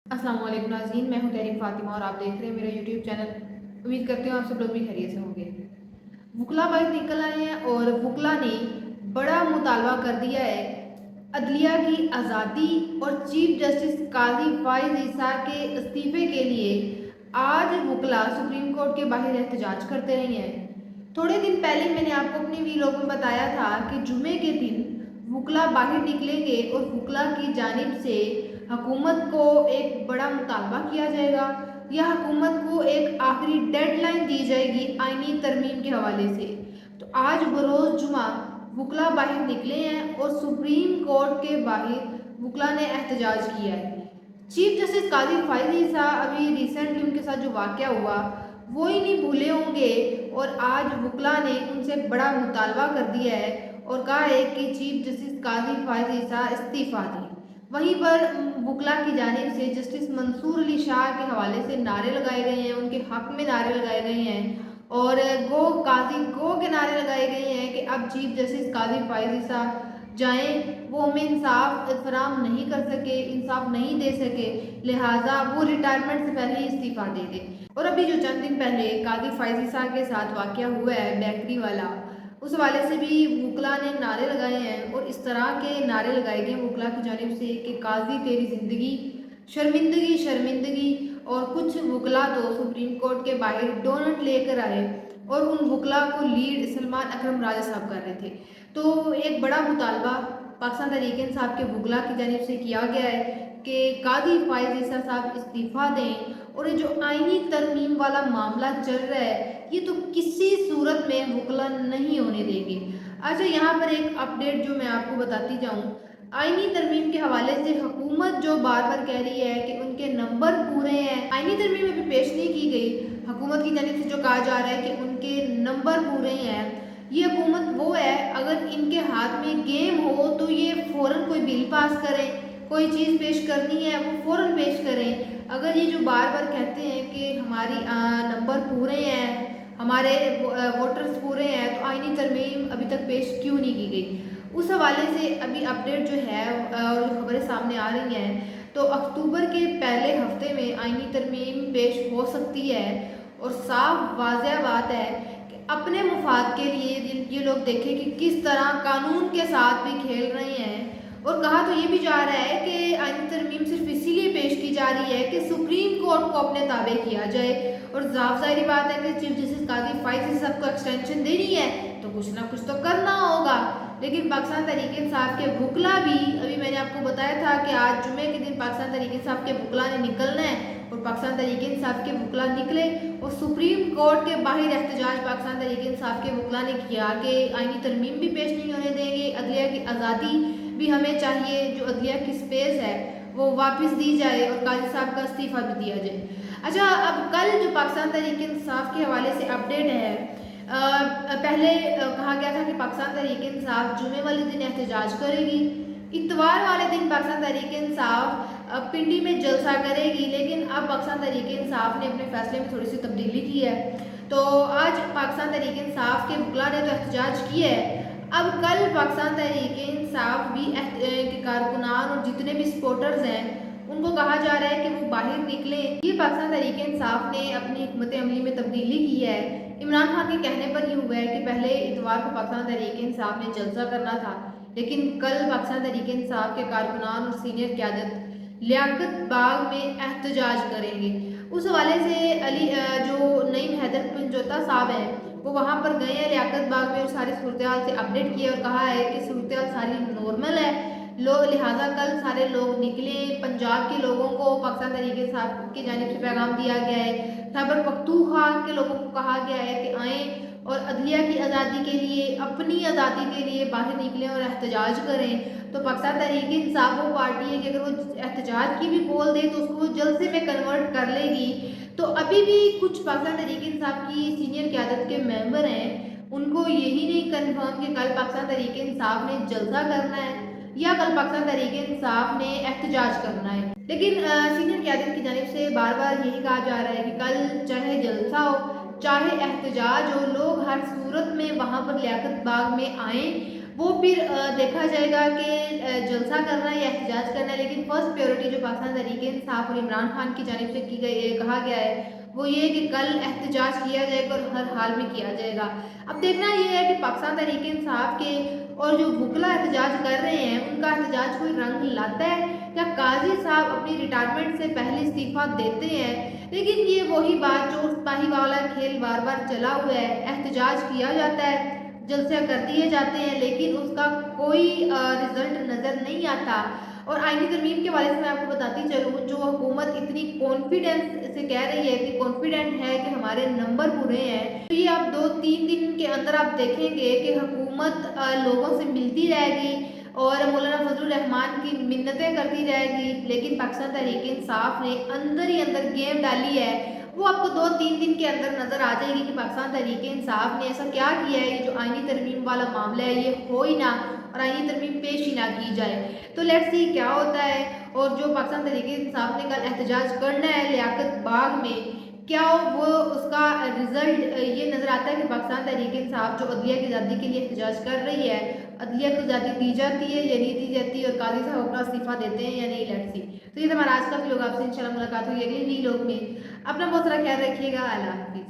अस्सलाम वालेकुम नाज़रीन, मैं हूं तहरीक फ़ातिमा और आप देख रहे हैं मेरा यूट्यूब चैनल। उम्मीद करती हूँ आप सब लोग भी खैरियत से होंगे। वकला बाहर निकल आए हैं और वकला ने बड़ा मुतालबा कर दिया है अदलिया की आज़ादी और चीफ जस्टिस काजी फाइज ईसा के इस्तीफे के लिए। आज वकला सुप्रीम कोर्ट के बाहर एहतजाज करते रहे हैं। थोड़े दिन पहले मैंने आपको अपनी वीडियो में बताया था कि जुमे के दिन वकला बाहर निकलेंगे और वकला की जानिब से हुकूमत को एक बड़ा मुतालबा किया जाएगा या हुकूमत को एक आखिरी डेडलाइन दी जाएगी आईनी तरमीम के हवाले से। तो आज बरोज़ जुमा वकला बाहर निकले हैं और सुप्रीम कोर्ट के बाहर वकला ने एहतजाज किया है। चीफ जस्टिस काजी फाइज ईसा अभी रिसेंटली उनके साथ जो वाक़या हुआ वो ही नहीं भूले होंगे और आज वकला ने उनसे बड़ा मुतालबा कर दिया है और कहा है कि चीफ जस्टिस काजी फाइज ईसा इस्तीफ़ा दें। वहीं पर वकला की जानिब से जस्टिस मंसूर अली शाह के हवाले से नारे लगाए गए हैं, उनके हक में नारे लगाए गए हैं और गो काजी गो के नारे लगाए गए हैं कि अब चीफ जस्टिस काजी फाइज ईसा जाएँ, वो हमें इंसाफ फराम नहीं कर सके, इंसाफ नहीं दे सके, लिहाजा वो रिटायरमेंट से पहले ही इस्तीफ़ा दे दे। और अभी जो चंद दिन पहले काजी फाइज ईसा के साथ वाक़या हुआ है बेकरी वाला, उस हवाले से भी वकला ने नारे लगाए हैं और इस तरह के नारे लगाए गए वकला की जानिब से कि काजी तेरी ज़िंदगी शर्मिंदगी शर्मिंदगी। और कुछ वकला तो सुप्रीम कोर्ट के बाहर डोनट लेकर आए और उन वकला को लीड सलमान अकरम राजा साहब कर रहे थे। तो एक बड़ा मुतालबा पाकिस्तान तहरीक इंसाफ के वकला की जानिब से किया गया है कि काजी फाइज ईसा साहब इस्तीफ़ा दें और ये जो आईनी तरमीम वाला मामला चल रहा है ये तो किसी सूरत में वकला नहीं होने देंगे। अच्छा, यहाँ पर एक अपडेट जो मैं आपको बताती जाऊँ, आईनी तरमीम के हवाले से हुकूमत जो बार बार कह रही है कि उनके नंबर पूरे हैं, आईनी तरमीम अभी पेश नहीं की गई। हुकूमत की जानिब से जो कहा जा रहा है कि उनके नंबर पूरे हैं, ये हुकूमत वो है अगर इनके हाथ में गेम हो तो ये फ़ौरन कोई बिल पास करें, कोई चीज़ पेश करनी है वो फ़ौरन पेश करें। अगर ये जो बार बार कहते हैं कि हमारी नंबर पूरे हैं, हमारे वोटर्स पूरे हैं, तो आईनी तरमीम अभी तक पेश क्यों नहीं की गई। उस हवाले से अभी अपडेट जो है और जो खबरें सामने आ रही हैं, तो अक्टूबर के पहले हफ्ते में आईनी तरमीम पेश हो सकती है और साफ वाज़ेह बात है कि अपने मुफाद के लिए ये लोग देखें कि किस तरह कानून के साथ भी खेल रहे हैं। और कहा तो ये भी जा रहा है कि आईनी तरमीम सिर्फ इसीलिए पेश की जा रही है कि सुप्रीम कोर्ट को अपने ताबे किया जाए और साफ ज़ाहिर बात है कि चीफ जस्टिस काजी फाइज ईसा सबको एक्सटेंशन देनी है तो कुछ ना कुछ तो करना होगा। लेकिन पाकिस्तान तहरीक इंसाफ के वकला भी, अभी मैंने आपको बताया था कि आज जुमे के दिन पाकिस्तान तहरीक इंसाफ के वकला ने निकलना है और पाकिस्तान तहरीक इंसाफ के वकला निकले और सुप्रीम कोर्ट के बाहर एहतजाज पाकिस्तान तहरीक इंसाफ के वकला ने किया कि आईनी तरमीम भी पेश नहीं होने देंगे, अदलिया की आज़ादी भी हमें चाहिए, जो अदलिया की स्पेस है वो वापस दी जाए और काजी साहब का इस्तीफ़ा भी दिया जाए। अच्छा, अब कल जो पाकिस्तान तहरीक इंसाफ के हवाले से अपडेट है, पहले कहा गया था कि पाकिस्तान तहरीक इंसाफ जुमे वाले दिन एहतजाज करेगी, इतवार वाले दिन पाकिस्तान तहरीक इंसाफ पिंडी में जलसा करेगी, लेकिन अब पाकिस्तान तहरीक इंसाफ ने अपने फैसले में थोड़ी सी तब्दीली की है। तो आज पाकिस्तान तहरीक इंसाफ के वकला ने तो एहतजाज किया है, अब कल पाकिस्तान तहरीक इंसाफ भी के कारकुनान और जितने भी सपोर्टर्स हैं उनको कहा जा रहा है कि वो बाहर निकलें। ये पाकिस्तान तहरीक इंसाफ ने अपनी हिकमत अमली में तब्दीली की है। इमरान खान के कहने पर ही हुआ है कि पहले इतवार को पाकिस्तान तहरीक इंसाफ ने जलसा करना था, लेकिन कल पाकिस्तान तहरीक इंसाफ के कारकुनान और सीनियर क़यादत लियाकत बाग में एहतजाज करेंगे। उस हवाले से जो नईम हैदर पंजोता साहब हैं वो वहाँ पर गए हैं लियाकत बाग में और सारी सूरत हाल से अपडेट किए और कहा है कि सूरत हाल सारी नॉर्मल है, लिहाजा कल सारे लोग निकले। पंजाब के लोगों को पाकिस्तान तहरीक इंसाफ की जानिब से पैगाम दिया गया है, खैबर पख्तूनख्वा के लोगों को कहा गया है कि आएँ और अदलिया की आज़ादी के लिए, अपनी आज़ादी के लिए बाहर निकलें और एहतजाज करें। तो पाकिस्तान तहरीक इंसाफ वो पार्टी है कि अगर वो एहतजाज की भी बोल दे तो उसको वो जलसे में कन्वर्ट कर लेगी। तो अभी भी कुछ पाकिस्तान तहरीक इंसाफ की सीनियर क़यादत के मेंबर हैं, उनको यही नहीं कन्फर्म कि कल पाकिस्तान तहरीक इंसाफ ने जलसा करना है या कल पाकिस्तान तहरीक इंसाफ ने एहतजाज करना है। लेकिन सीनियर क़यादत की जानिब से बार बार यही कहा जा रहा है कि कल चाहे जलसा हो चाहे एहतजाज हो, लोग हर सूरत में वहाँ पर लियाकत बाग में आएँ, وہ پھر دیکھا جائے گا کہ جلسہ کرنا یا احتجاج کرنا ہے، لیکن فرسٹ پریورٹی جو پاکستان تحریک انصاف اور عمران خان کی جانب سے کی گئی کہا گیا ہے وہ یہ ہے کہ کل احتجاج کیا جائے گا اور ہر حال میں کیا جائے گا۔ اب دیکھنا یہ ہے کہ پاکستان تحریک انصاف کے اور جو وکلا احتجاج کر رہے ہیں ان کا احتجاج کوئی رنگ لاتا ہے یا قاضی صاحب اپنی ریٹائرمنٹ سے پہلے استعفیٰ دیتے ہیں۔ لیکن یہ وہی بات جو سپاہی والا کھیل بار بار چلا ہوا ہے، احتجاج کیا جاتا ہے، جلسے کر دیے جاتے ہیں، لیکن اس کا کوئی رزلٹ نظر نہیں آتا۔ اور آئینی ترمیم کے حوالے سے میں آپ کو بتاتی چلوں، جو حکومت اتنی کانفیڈنس سے کہہ رہی ہے کہ کانفیڈنٹ ہے کہ ہمارے نمبر پورے ہیں، تو یہ آپ 2-3 دن کے اندر آپ دیکھیں گے کہ حکومت لوگوں سے ملتی رہے گی اور مولانا فضل الرحمان کی منتیں کرتی رہے گی، لیکن پاکستان تحریک انصاف نے اندر ہی اندر گیم ڈالی ہے۔ وہ آپ کو 2-3 دن کے اندر نظر آ جائے گی کہ پاکستان تحریک انصاف نے ایسا کیا کیا ہے کہ جو آئینی ترمیم والا معاملہ ہے یہ ہو ہی نہ اور آئینی ترمیم پیش ہی نہ کی جائے۔ تو لیٹس سی کیا ہوتا ہے، اور جو پاکستان تحریک انصاف نے کل احتجاج کرنا ہے لیاقت باغ میں، کیا وہ اس کا رزلٹ یہ نظر آتا ہے کہ پاکستان تحریک انصاف جو عدلیہ کی آزادی کے لیے احتجاج کر رہی ہے، عدلیہ کو آزادی دی جاتی ہے یا نہیں دی جاتی، اور قاضی صاحب اپنا استعفیٰ دیتے ہیں یا نہیں۔ Let's see. تو یہ ہمارا آج کا ویلوگ، آپ سے انشاءاللہ ملاقات ہوئی اگلے ویلوگ میں۔ اپنا بہت سارا خیال رکھیے گا۔ اللہ حافظ۔